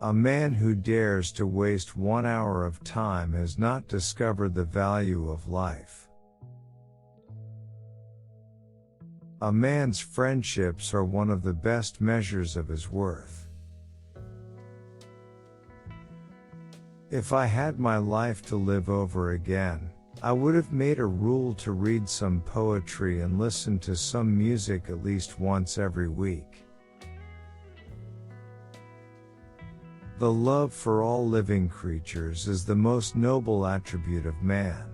A man who dares to waste 1 hour of time has not discovered the value of life. A man's friendships are one of the best measures of his worth. If I had my life to live over again, I would have made a rule to read some poetry and listen to some music at least once every week. The love for all living creatures is the most noble attribute of man.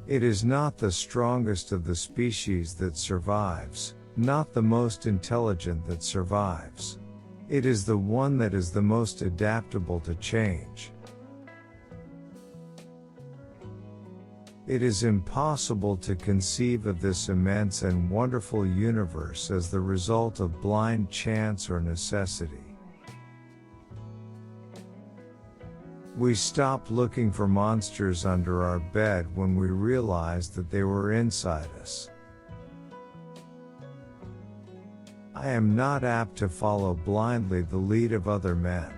It is not the strongest of the species that survives, not the most intelligent that survives. It is the one that is the most adaptable to change. It is impossible to conceive of this immense and wonderful universe as the result of blind chance or necessity. We stopped looking for monsters under our bed when we realized that they were inside us. I am not apt to follow blindly the lead of other men.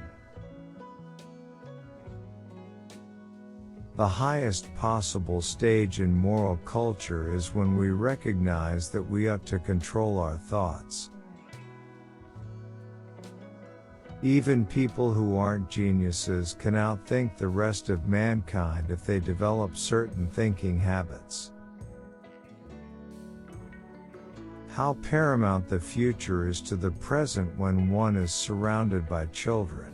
The highest possible stage in moral culture is when we recognize that we ought to control our thoughts. Even people who aren't geniuses can outthink the rest of mankind if they develop certain thinking habits. How paramount the future is to the present when one is surrounded by children.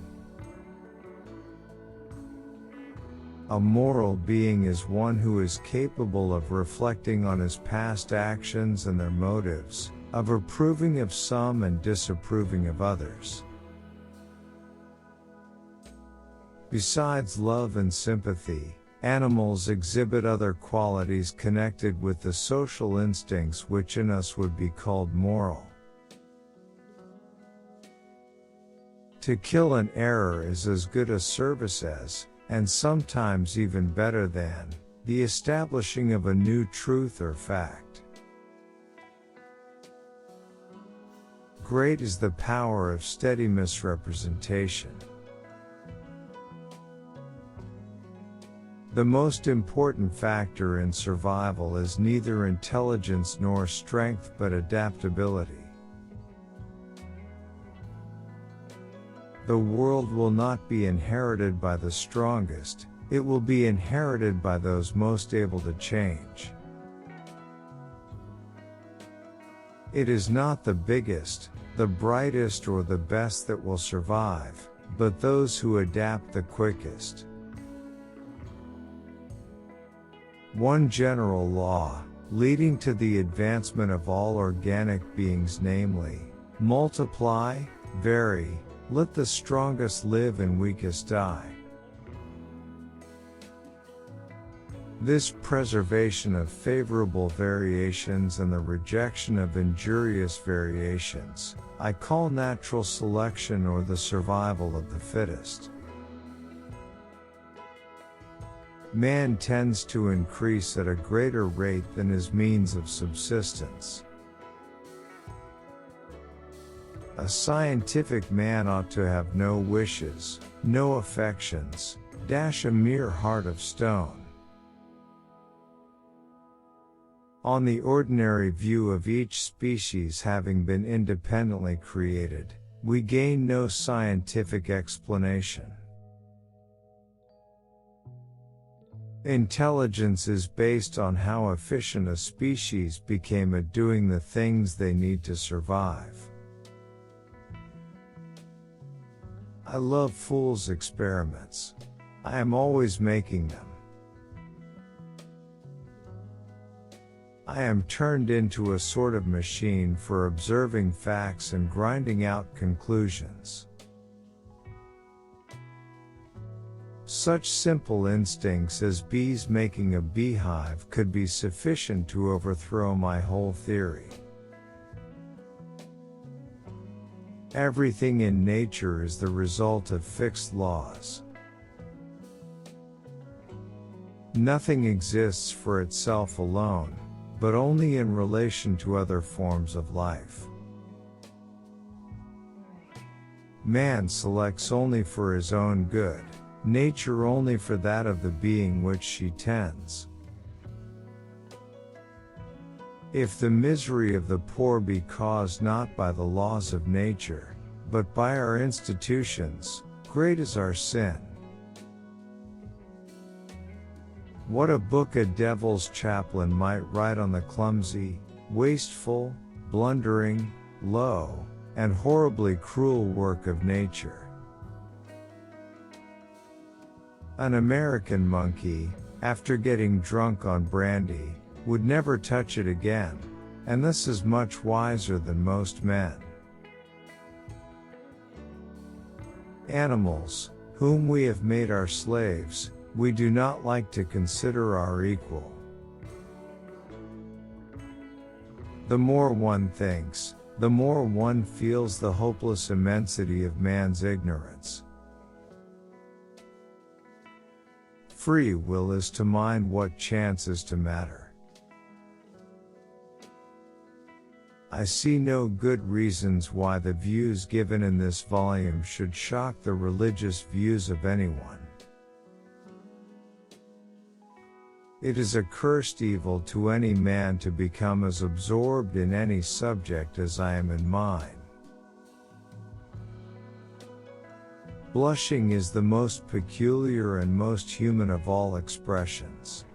A moral being is one who is capable of reflecting on his past actions and their motives, of approving of some and disapproving of others. Besides love and sympathy, animals exhibit other qualities connected with the social instincts which in us would be called moral. To kill an error is as good a service as, and sometimes even better than, the establishing of a new truth or fact. Great is the power of steady misrepresentation. The most important factor in survival is neither intelligence nor strength but adaptability. The world will not be inherited by the strongest, it will be inherited by those most able to change. It is not the biggest, the brightest or the best that will survive, but those who adapt the quickest. One general law, leading to the advancement of all organic beings, namely, multiply, vary, let the strongest live and weakest die. This preservation of favorable variations and the rejection of injurious variations, I call natural selection or the survival of the fittest. Man tends to increase at a greater rate than his means of subsistence. A scientific man ought to have no wishes, no affections, a mere heart of stone. On the ordinary view of each species having been independently created, we gain no scientific explanation. Intelligence is based on how efficient a species became at doing the things they need to survive. I love fools' experiments. I am always making them. I am turned into a sort of machine for observing facts and grinding out conclusions. Such simple instincts as bees making a beehive could be sufficient to overthrow my whole theory. Everything in nature is the result of fixed laws. Nothing exists for itself alone, but only in relation to other forms of life. Man selects only for his own good, nature only for that of the being which she tends. If the misery of the poor be caused not by the laws of nature, but by our institutions, great is our sin. What a book a devil's chaplain might write on the clumsy, wasteful, blundering, low, and horribly cruel work of nature. An American monkey, after getting drunk on brandy, would never touch it again, and this is much wiser than most men. Animals, whom we have made our slaves, we do not like to consider our equal. The more one thinks, the more one feels the hopeless immensity of man's ignorance. Free will is to mind what chance is to matter. I see no good reasons why the views given in this volume should shock the religious views of anyone. It is a cursed evil to any man to become as absorbed in any subject as I am in mine. Blushing is the most peculiar and most human of all expressions.